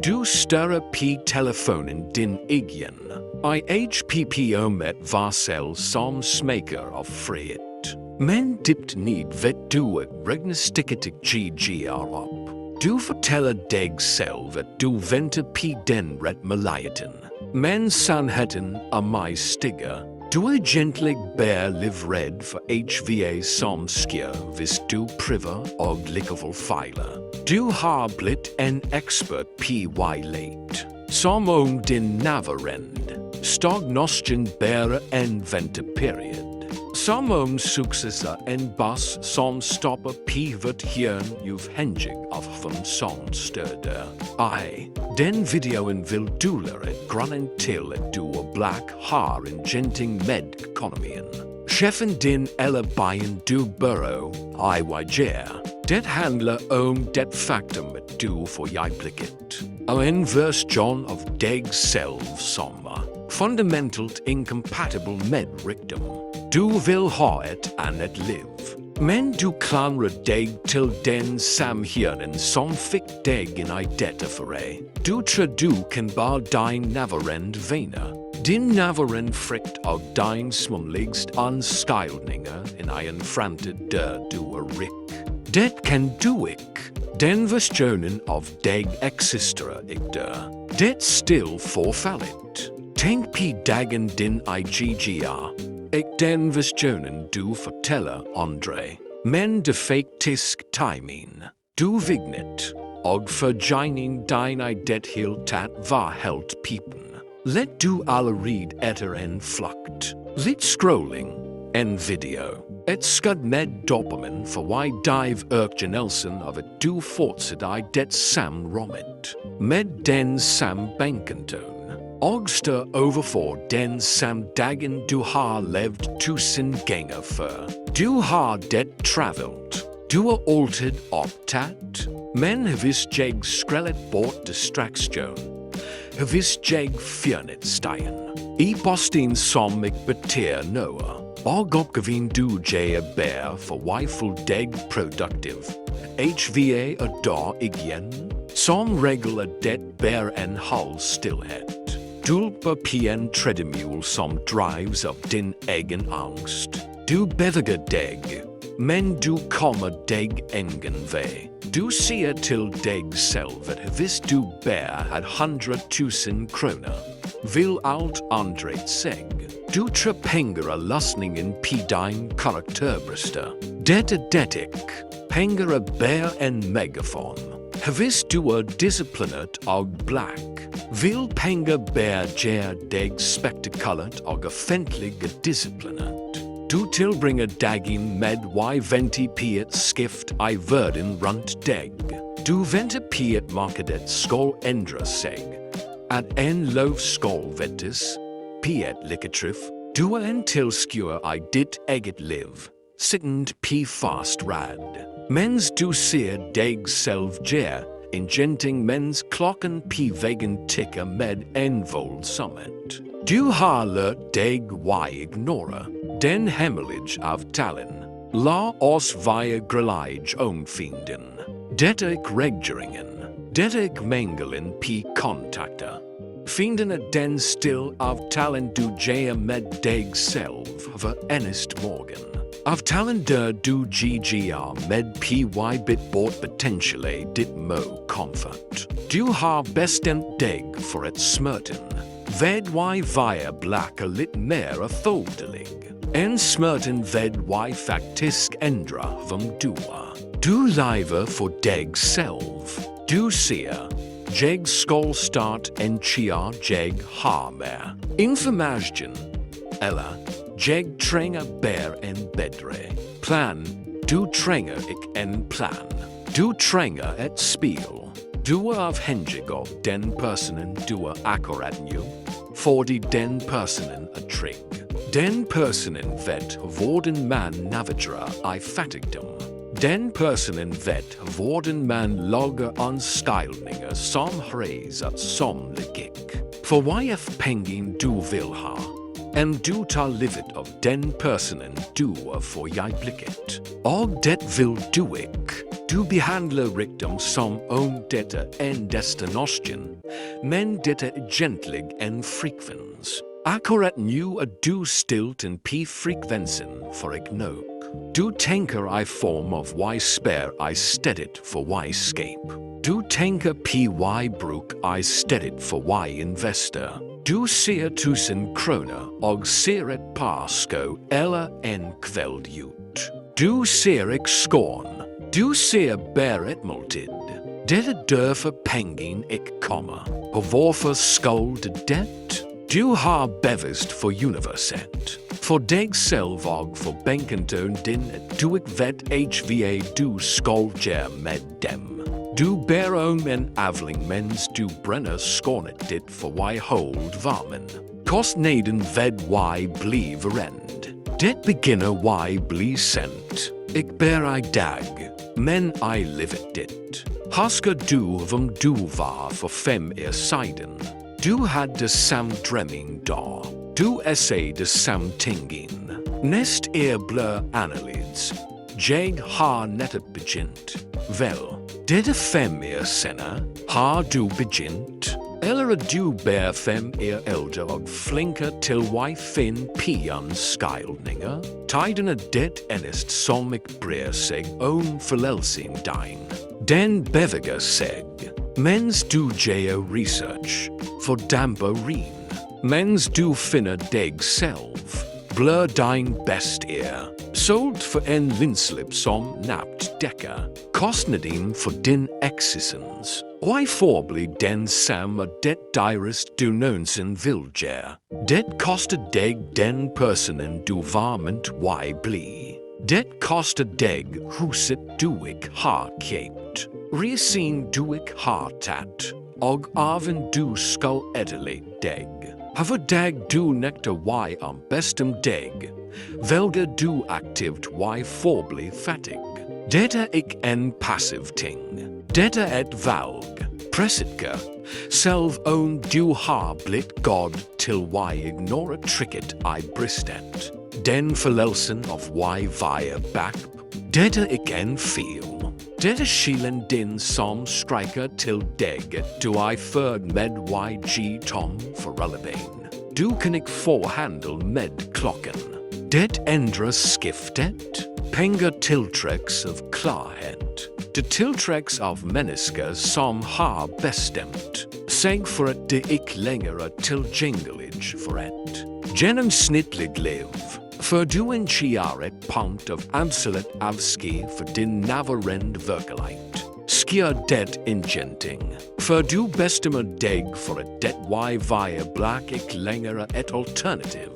Du større p telefonen din igen. IHPPO met varsel som smaker of frihet. Men dybt ned vet du at regnestikketik ggr op. Du fortæller dig selv at du venter p den ret meligheten. Men sandheden er mig stiger. Du egentlig bær livred for HVA som sker, hvis du prøver og likevel fejler. Du har blitt en expert py late. Som om din navarend. Stognosten bærer en venteperiod. Som om succes er en boss som stopper pivet hjørn uvhængig af hvem som støder. Den videoen vil du lære grunden til at du og black har en genting med økonomien. Chefen din eller byen du bør IYGR. Det handler om det faktum at du for øjeblikket er en version af dig selv som er fundamentalt incompatible med rigdom. Du vil have et andet liv. Men du klandrer dig til den samhørnen som fik dig ind i dette foray. Du tror du kan bare din navarend venner. Din navarend frygt og din smumligst anskildninger in en fremtid der du er rig. Det kan du ikke. Den versionen af dig eksisterer ikke der. Det still forfaldet. Tænk på dagen din IGGR. Ikke den versionen du fortæller Andre. Men det faktisk timing. Du vignet. Og forgejning din i det hele taget var helt pipen. Let du allerede etter en flugt. Lidt scrolling. En video. Et skud med dopamin for why dive urgenelsen of at du fortsætter i det sam rommet. Med den sam bankentone. Ogster overfor den sam dagen du har levet tusind gænger før. Du har det travelt. Du er altid optaget. Men hvis jeg skrællet bort distraktion. Hvis jeg fjernet stegen. I posten som ikke beter noget. Og opgaven du jeg bær for wiful dig produktiv. HVA og da igen. Som regel er det bær en halv stillhed. Dulper på en treadmill som drives af din egen angst. Du bevæger dig, men du kommer dig ingen vej. Du siger til dig selv at hvis du bær 100.000 kroner, vil alt andre sig. Du tror penge er løsningen på din karakterbrister. Dette ikke. Penge er bær en megafon. Hvis du er disciplineret og black, vil penge bære dig spektakulært og offentligt disciplineret. Du tilbringer dagen med venti på et skift i verden rundt dig. Du venter på at markedet skal ændre sig. At en lov skal ventes, på et likketrif. Du er en tilskuer i dit eget liv, sittende på fast rad. Mens du ser dig selv gær, en genting mens klokken på væggen tikker med en voldsomhed. Du har lært dig ignore den hemmelige aftalen. La os være grillage om fienden. Dette ikke regjeringen. Dette ikke mangelen på kontakter. Fienden er den still aftalen du gør med dig selv hver eneste morgen. Aftalen der du ggr med py bit bort potentially dit må komfort. Du har bestemt dig for et smørten. Ved vejer black er lidt mere tåldelig. En smørten ved faktisk ændrer hvem du er. Du lever for dig selv. Du siger, jeg skal start en chiar jeg har med. Information. Eller, jeg trænger bare en bedre plan. Du trænger ikke en plan. Du trænger et spil. Du er afhængig af den personen du er akkurat nu. Fordi den personen er tryg. Den personen ved hvordan man navigerer i fattigdom. Den personen ved hvordan man logger anskildninger som rejser som logik. For YF pengen du vil have. En du tager livet af den personen du er for øjeblikket. Og det vil du ikke. Du behandler rikdom som om detta endast notion, men detta egentligen en frekvens. Akkurat nu du stilt en p-frekvensen för ignog. Du tänker I form of y spär I stedigt för y scape. Du tänker py bruk I stedigt för y investor. Du ser 1000 kronor och ser ett par sko eller en kväll ut. Du ser skån. Du ser bara ett måltid. Detta därför pengen kommer. Och varför skuld det? Du har bevist för universet. För dig själv och för bänken din du vet hva du skuld med dem. Du bär om en avling mens du bränner skånet dit för why hold varmen. Kostnaden ved why bli verend. Det begynner why bli sent. Ik bär I dag, men I livet dit. Husker du vem du var för 5 år sedan? Du hade sam drömming dag. Du essayde sam tingin. Näst blö analids. Jag har nettopp begynt. Väl, detta 5 år senare har du begynt. Eller du bär 5 år äldre och flinkar till why fin pians skildningar. Tiden det endast som ik bryr sig om förlälsing din. Den bevigar sig. Mens du gör research för dampa rin. Mens du finner dig själv. Blör din bäst såld för en linslip som napt däckar. Kostnaden för din existens. Why förbli den samma det dyrest du någonsin vill göra. Det kostar dig den personen du varment why bli. Det kostar dig huset du icke har köpt. Resin du icke har tagit. Och arven du skall etterlägga dig. Hava dag du nektar why om bestem dig. Väljer du aktivt why förbli fattig. Detta icke en passiv ting. Detta ett valg. Presitka. Själv om du har blivit god till why ignora tricket I bristet. Den förlälsen of why via back. Detta icke en fel. Detta skilen din som striker till dig du I förd med YG tom för relevant. Du kan icke få handel med klockan. Det ändrar skiftet. Pengar tillträcks av klarhet. Det tillträcks av människor som har bestämt sig för att det icke längre tillgängligt för ett genomsnittligt liv. För du initiar ett punkt av absolut avski för din närvarande verklighet. Skier det ingenting. För du bestämmer dig för att det via black icke längre ett alternativ.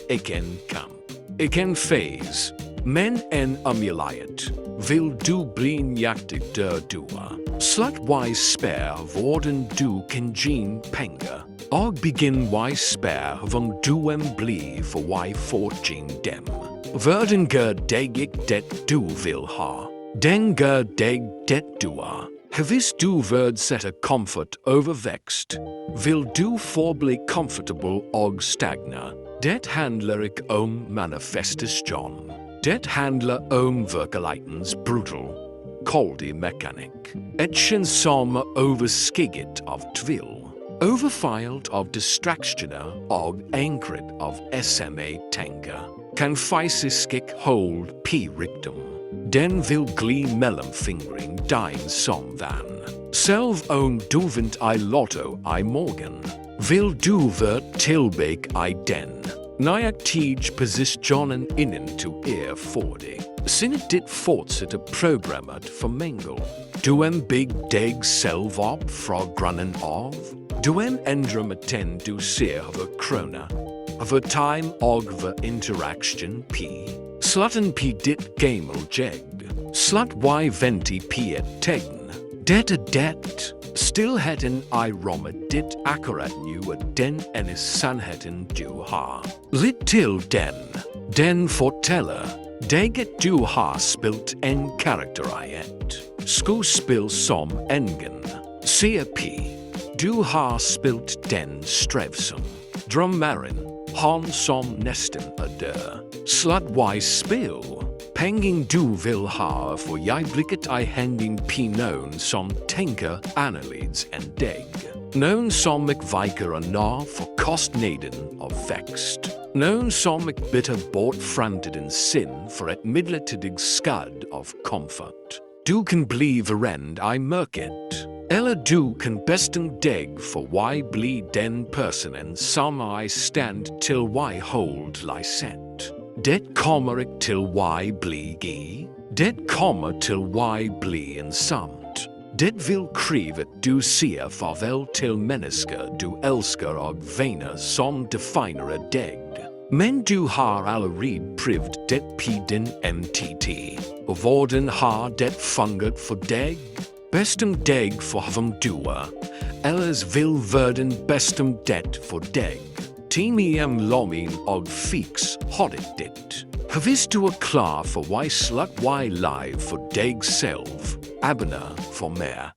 Icke en kamp. Icke en phase. Men en amulet. Vill du bli njaktig dör dua. Slut why spär vården du kan gen pengar. Och begin why spär vem du bli för why fortune dem. Världen gör dig det du vill ha. Den gör dig det du är. Havis du värdesätter komfort överväxt. Vill du förbli comfortable och stagna. Det handlar icke om manifestation. Det handlar om verklighetens brutal, koldig mekanik. Ett känns som överskigget av tvill. Överfyllt av distraktioner och ankret av SMA-tankar. Kan fysisk hold p-rikdom. Den vill gli mellanfingring din som van. Själv om du vint I lotto I morgon. Vill du vart tillbaka I den. Nyack tidig positionen innen till för dig. Sinnet ditt fortsätter programmet för mängel. Du big dig själv upp från grunden av. Du ändrar med du ser över krona. Över time och över interaktion p. Slutten p ditt gamel jag. Slut y venti p ett tegn. Det. Stillheten I rommet ditt akkurat nu att den sannheten du har. Lit till den. Den fortäller. Deget du har spilt en karaktär I ett. Skuespel som engen. CP. Du har spilt den strävsam. Drömmaren. Han som nästan dör. Slut y spel. Penging du vil ha for jeg blikket I hending pinon som tænker anderledes end deg. Nogen som ikke viker nar for kostnaden og vækst. Nogen som ikke bitter bort fremtidens sind for et midlertidigt skad of komfort. Du kan blive rend I mørket. Eller du kan bestem deg for why bli den personen som I stand til why hold lig set. Det kommer ikke til why bli gi. Det kommer til why bli ensamt. Det vil kræve at du siger farvel til mennesker du elsker og venner som definerer deg. Men du har allerede prøvet det på din MTT. Og hvordan har det fungeret for deg? Bestem deg for hvem du er. Ellers vil verden bestem det for deg. Timiem lomin og fix hoddet dit. Hvis du er klar for why slut why live for deg selv, abonner for mere.